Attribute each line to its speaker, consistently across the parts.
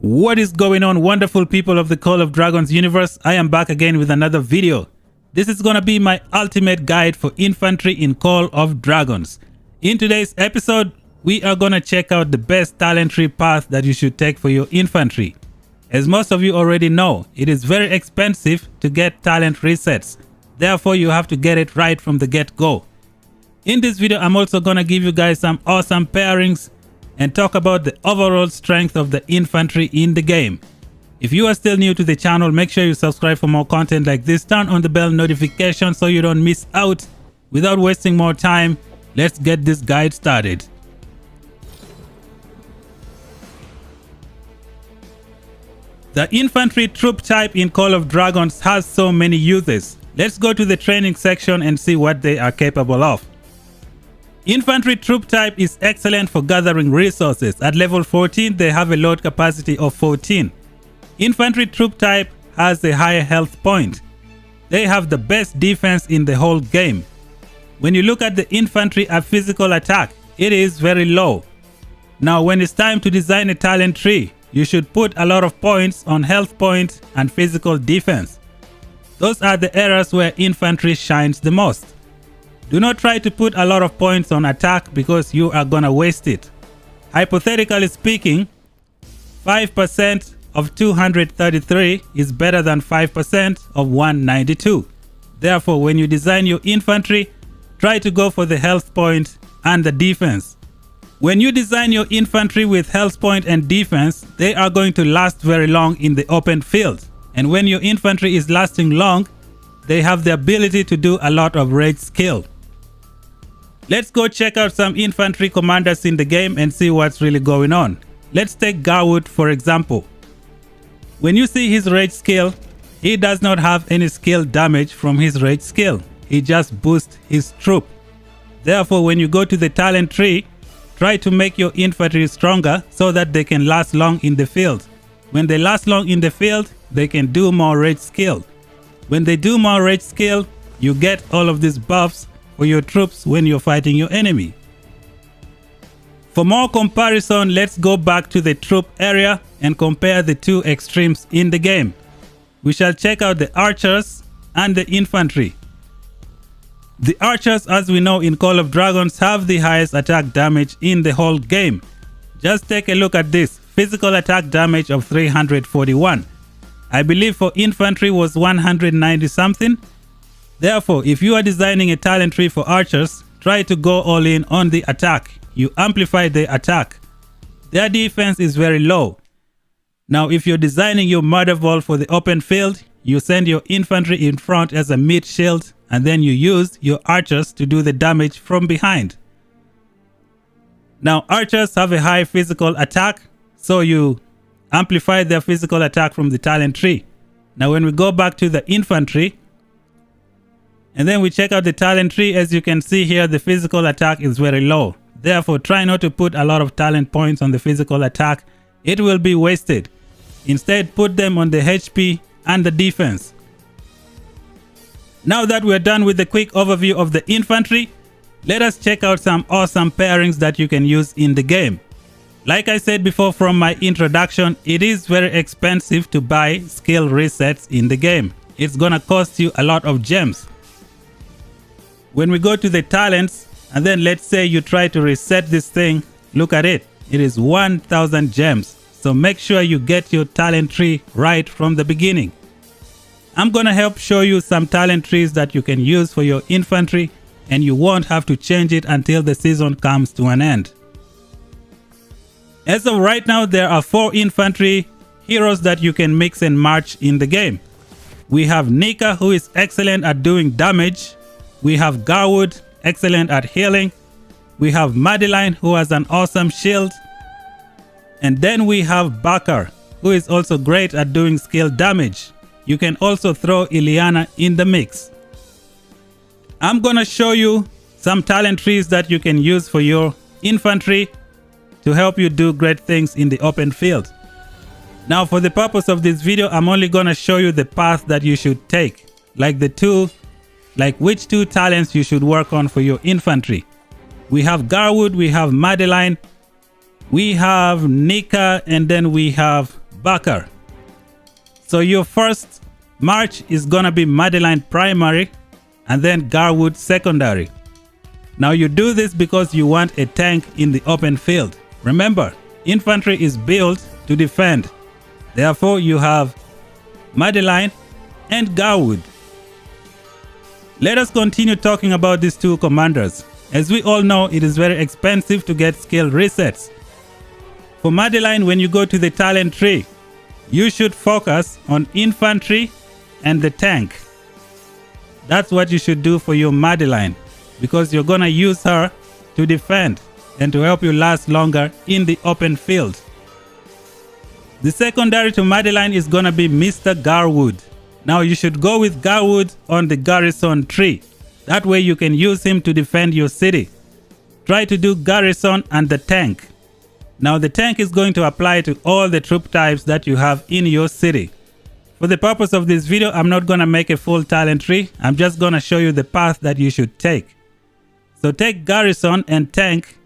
Speaker 1: What is going on, wonderful people of the Call of Dragons universe? I am back again with another video. This is gonna be my ultimate guide for infantry in Call of Dragons. In today's episode, we are gonna check out the best talent tree path that you should take for your infantry. As most of you already know, it is very expensive to get talent resets. Therefore, you have to get it right from the get-go. In this video, I'm also gonna give you guys some awesome pairings and talk about the overall strength of the infantry in the game. If you are still new to the channel, make sure you subscribe for more content like this. Turn on the bell notification so you don't miss out. Without wasting more time, let's get this guide started. The infantry troop type in Call of Dragons has so many uses. Let's go to the training section and see what they are capable of. Infantry troop type is excellent for gathering resources. At level 14, they have a load capacity of 14. Infantry troop type has a higher health point. They have the best defense in the whole game. When you look at the infantry at physical attack, it is very low. Now when it's time to design a talent tree, you should put a lot of points on health point and physical defense. Those are the areas where infantry shines the most. Do not try to put a lot of points on attack because you are gonna waste it. Hypothetically speaking, 5% of 233 is better than 5% of 192. Therefore, when you design your infantry, try to go for the health point and the defense. When you design your infantry with health point and defense, they are going to last very long in the open field. And when your infantry is lasting long, they have the ability to do a lot of raid skill. Let's go check out some infantry commanders in the game and see what's really going on. Let's take Garwood for example. When you see his rage skill, he does not have any skill damage from his rage skill. He just boosts his troop. Therefore, when you go to the talent tree, try to make your infantry stronger so that they can last long in the field. When they last long in the field, they can do more rage skill. When they do more rage skill, you get all of these buffs for your troops when you're fighting your enemy. For more comparison, let's go back to the troop area and compare the two extremes in the game. We shall check out the archers and the infantry. The archers, as we know in Call of Dragons, have the highest attack damage in the whole game. Just take a look at this. Physical attack damage of 341. I believe for infantry was 190 something. Therefore, if you are designing a talent tree for archers, try to go all in on the attack. You amplify the attack. Their defense is very low. Now, if you're designing your murder vault for the open field, you send your infantry in front as a mid shield, and then you use your archers to do the damage from behind. Now, archers have a high physical attack, so you amplify their physical attack from the talent tree. Now, when we go back to the infantry, and then we check out the talent tree, as you can see here, the physical attack is very low. Therefore, try not to put a lot of talent points on the physical attack. It will be wasted. Instead, put them on the HP and the defense. Now that we're done with the quick overview of the infantry, let us check out some awesome pairings that you can use in the game. Like I said before from my introduction, it is very expensive to buy skill resets in the game. It's gonna cost you a lot of gems. When we go to the talents, and then let's say you try to reset this thing, look at it. It is 1000 gems. So make sure you get your talent tree right from the beginning. I'm gonna help show you some talent trees that you can use for your infantry, and you won't have to change it until the season comes to an end. As of right now, there are 4 infantry heroes that you can mix and match in the game. We have Nikka, who is excellent at doing damage. We have Garwood, excellent at healing. We have Madeline, who has an awesome shield. And then we have Bakar, who is also great at doing skill damage. You can also throw Ileana in the mix. I'm gonna show you some talent trees that you can use for your infantry to help you do great things in the open field. Now, for the purpose of this video, I'm only gonna show you the path that you should take, like which 2 talents you should work on for your infantry. We have Garwood, we have Madeline, we have Nikka, and then we have Bakar. So your first march is gonna be Madeline primary and then Garwood secondary. Now you do this because you want a tank in the open field. Remember, infantry is built to defend. Therefore you have Madeline and Garwood. Let us continue talking about these two commanders. As we all know, it is very expensive to get skill resets. For Madeline, when you go to the talent tree, you should focus on infantry and the tank. That's what you should do for your Madeline, because you're gonna use her to defend and to help you last longer in the open field. The secondary to Madeline is gonna be Mr. Garwood. Now you should go with Garwood on the garrison tree. That way you can use him to defend your city. Try to do garrison and the tank. Now the tank is going to apply to all the troop types that you have in your city. For the purpose of this video, I'm not going to make a full talent tree. I'm just going to show you the path that you should take. So take garrison and tank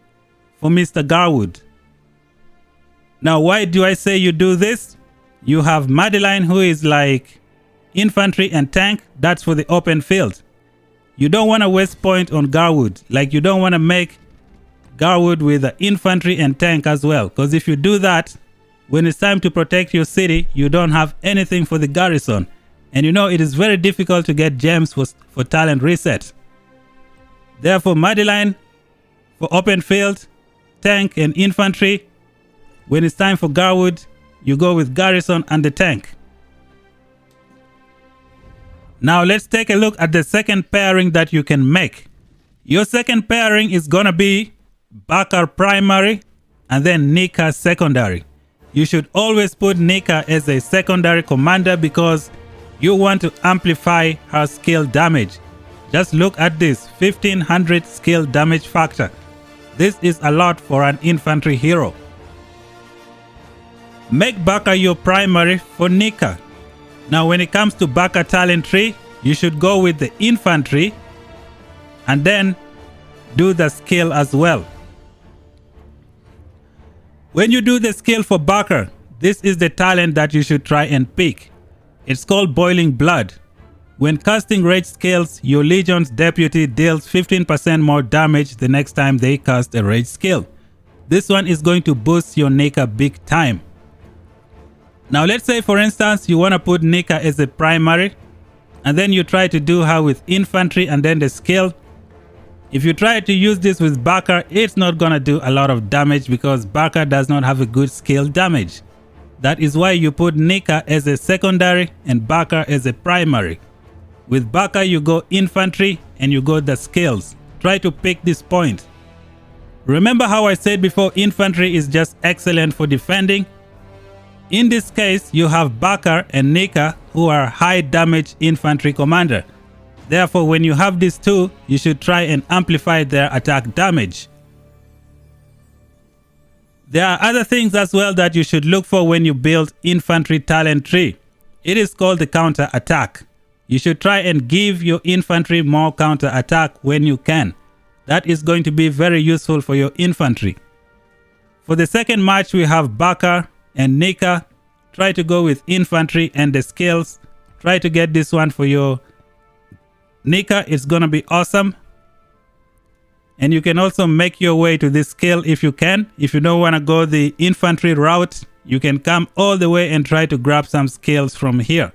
Speaker 1: for Mr. Garwood. Now why do I say you do this? You have Madeline, who is like infantry and tank. That's for the open field. You don't want to waste point on Garwood. Like you don't want to make Garwood with the infantry and tank as well, because if you do that, when it's time to protect your city, you don't have anything for the garrison. And you know it is very difficult to get gems for talent reset. Therefore, Madeline for open field, tank and infantry. When it's time for Garwood, you go with garrison and the tank. Now let's take a look at the second pairing that you can make. Your second pairing is gonna be Bakar primary and then Nikka secondary. You should always put Nikka as a secondary commander because you want to amplify her skill damage. Just look at this 1500 skill damage factor. This is a lot for an infantry hero. Make Bakar your primary for Nikka. Now when it comes to Bakar talent tree, you should go with the infantry and then do the skill as well. When you do the skill for Bakar, this is the talent that you should try and pick. It's called Boiling Blood. When casting rage skills, your Legion's deputy deals 15% more damage the next time they cast a rage skill. This one is going to boost your Nikka big time. Now let's say for instance you want to put Nikka as a primary and then you try to do her with infantry and then the skill. If you try to use this with Bakar, it's not gonna do a lot of damage because Bakar does not have a good skill damage. That is why you put Nikka as a secondary and Bakar as a primary. With Bakar you go infantry and you go the skills. Try to pick this point. Remember how I said before infantry is just excellent for defending? In this case you have Bakar and Nikka who are high damage infantry commander. Therefore, when you have these two, you should try and amplify their attack damage. There are other things as well that you should look for when you build infantry talent tree. It is called the counter attack. You should try and give your infantry more counter attack when you can. That is going to be very useful for your infantry. For the second match, we have Bakar and Nikka. Try to go with infantry and the skills. Try to get this one for your Nikka. It's gonna be awesome. And you can also make your way to this skill if you can. If you don't want to go the infantry route, you can come all the way and try to grab some skills from here.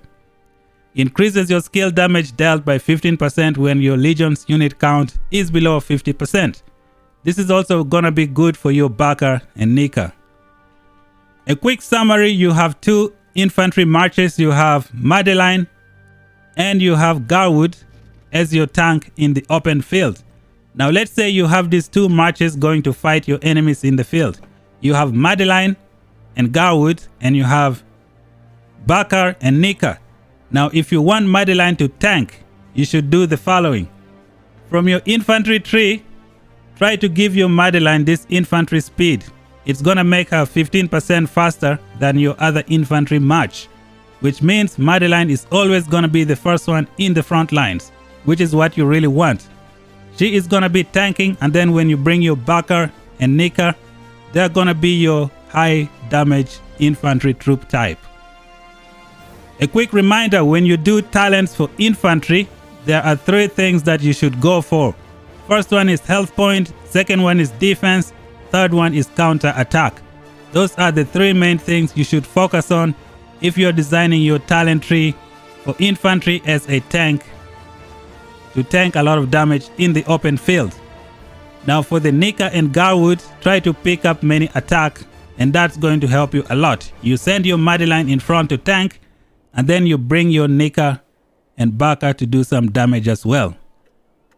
Speaker 1: Increases your skill damage dealt by 15% when your Legion's unit count is below 50%. This is also gonna be good for your Bakar and Nikka. A quick summary: you have two infantry marches. You have Madeline and you have Garwood as your tank in the open field. Now let's say you have these two marches going to fight your enemies in the field. You have Madeline and Garwood and you have Bakar and Nikka. Now if you want Madeline to tank, you should do the following. From your infantry tree, try to give your Madeline this infantry speed. It's gonna make her 15% faster than your other infantry march, which means Madeline is always gonna be the first one in the front lines, which is what you really want. She is gonna be tanking, and then when you bring your Bakar and Nikka, they're gonna be your high damage infantry troop type. A quick reminder, when you do talents for infantry, there are 3 things that you should go for. First one is health point, second one is defense, third one is counter attack. Those are the 3 main things you should focus on if you're designing your talent tree for infantry as a tank, to tank a lot of damage in the open field. Now for the Nikka and Garwood, try to pick up many attack, and that's going to help you a lot. You send your Madeline in front to tank, and then you bring your Nikka and Baka to do some damage as well.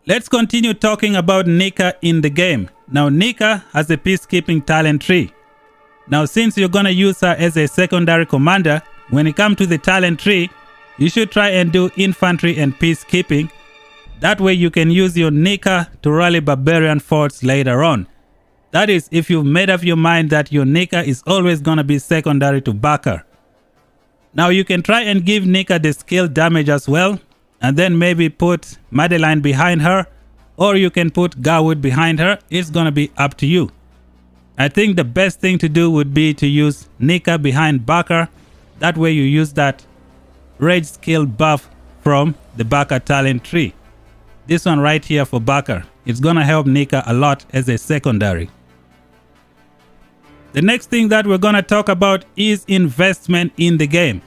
Speaker 1: Let's continue talking about Nikka in the game. Now Nikka has a peacekeeping talent tree. Now since you're gonna use her as a secondary commander, when it comes to the talent tree, you should try and do infantry and peacekeeping. That way you can use your Nikka to rally barbarian forts later on. That is, if you've made up your mind that your Nikka is always gonna be secondary to Baka. Now you can try and give Nikka the skill damage as well, and then maybe put Madeline behind her, or you can put Garwood behind her. It's gonna be up to you. I think the best thing to do would be to use Nikka behind Baka. That way you use that rage skill buff from the Baka talent tree. This one right here for Baka. It's gonna help Nikka a lot as a secondary. The next thing that we're gonna talk about is investment in the game.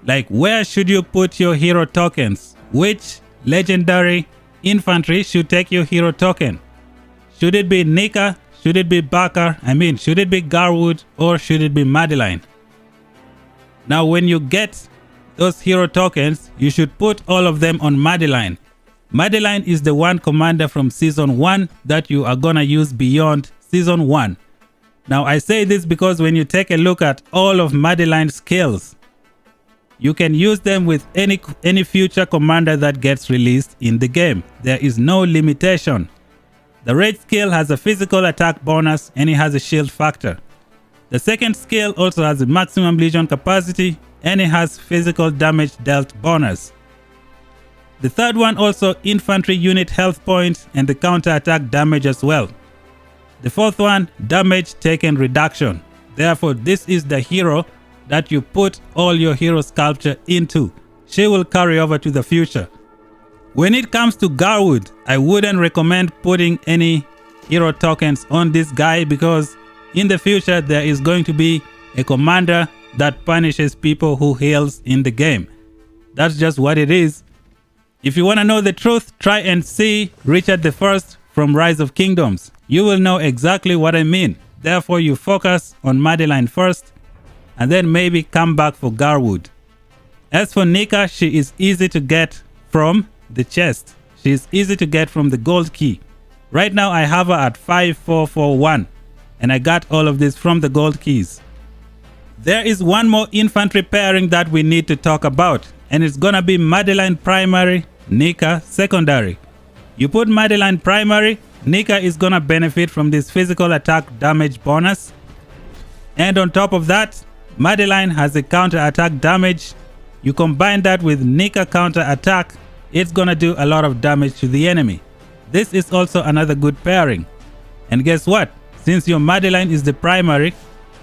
Speaker 1: Like, where should you put your hero tokens? Which legendary infantry should take your hero token? Should it be Nikka? Should it be Baka? Should it be Garwood, or should it be Madeline? Now when you get those hero tokens, you should put all of them on Madeline. Madeline is the one commander from season 1 that you are gonna use beyond season 1. Now I say this because when you take a look at all of Madeline's skills, you can use them with any future commander that gets released in the game. There is no limitation. The rage skill has a physical attack bonus and it has a shield factor. The second skill also has a maximum legion capacity and it has physical damage dealt bonus. The third one also infantry unit health points and the counter attack damage as well. The fourth one, damage taken reduction. Therefore, this is the hero that you put all your hero sculpture into. She will carry over to the future. When it comes to Garwood, I wouldn't recommend putting any hero tokens on this guy, because in the future there is going to be a commander that punishes people who heals in the game. That's just what it is. If you want to know the truth, try and see Richard I from Rise of Kingdoms. You will know exactly what I mean. Therefore, you focus on Madeline first, and then maybe come back for Garwood. As for Nikka, she is easy to get from the chest. She is easy to get from the gold key. Right now I have her at 5441, and I got all of this from the gold keys. There is one more infantry pairing that we need to talk about, and it's gonna be Madeline primary, Nikka secondary. You put Madeline primary, Nikka is gonna benefit from this physical attack damage bonus, and on top of that, Madeline has a counter attack damage. You combine that with Nikka counter attack, it's gonna do a lot of damage to the enemy. This is also another good pairing. And guess what? Since your Madeline is the primary,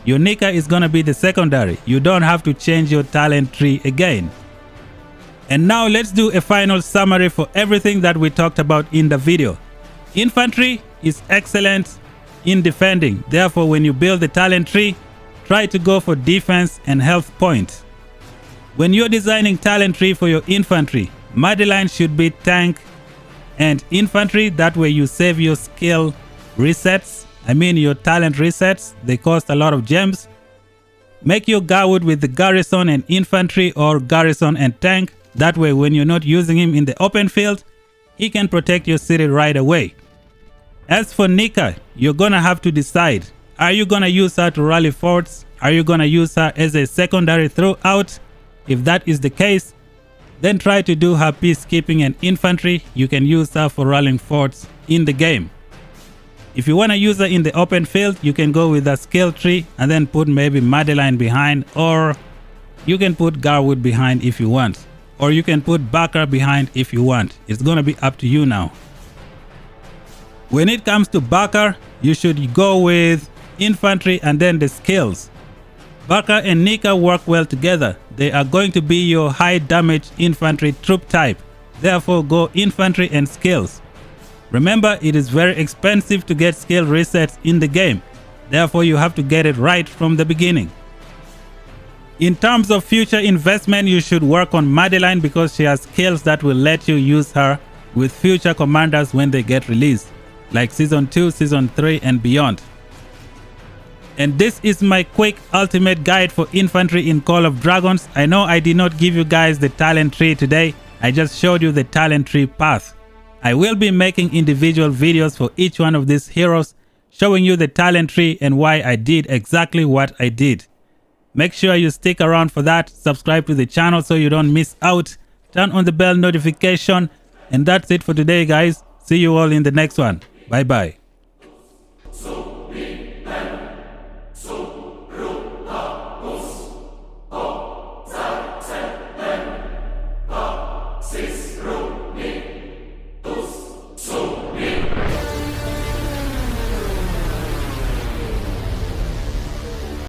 Speaker 1: your Nikka is gonna be the secondary. You don't have to change your talent tree again. And now let's do a final summary for everything that we talked about in the video. Infantry is excellent in defending. Therefore, when you build the talent tree, try to go for defense and health points. When you're designing talent tree for your infantry, Madeline should be tank and infantry. That way you save your skill resets. Your talent resets. They cost a lot of gems. Make your Garwood with the garrison and infantry, or garrison and tank. That way when you're not using him in the open field, he can protect your city right away. As for Nikka, you're gonna have to decide. Are you gonna use her to rally forts? Are you gonna use her as a secondary throughout? If that is the case, then try to do her peacekeeping and infantry. You can use her for rallying forts in the game. If you want to use her in the open field, you can go with a skill tree and then put maybe Madeline behind, or you can put Garwood behind if you want, or you can put Baka behind if you want. It's gonna be up to you now. When it comes to Baka, you should go with infantry and then the skills. Barca and Nikka work well together. They are going to be your high damage infantry troop type. Therefore go infantry and skills. Remember, it is very expensive to get skill resets in the game. Therefore you have to get it right from the beginning. In terms of future investment, you should work on Madeline because she has skills that will let you use her with future commanders when they get released, like Season 2, Season 3 and beyond. And this is my quick ultimate guide for infantry in Call of Dragons. I know I did not give you guys the talent tree today. I just showed you the talent tree path. I will be making individual videos for each one of these heroes, showing you the talent tree and why I did exactly what I did. Make sure you stick around for that. Subscribe to the channel so you don't miss out. Turn on the bell notification. And that's it for today, guys. See you all in the next one. Bye bye.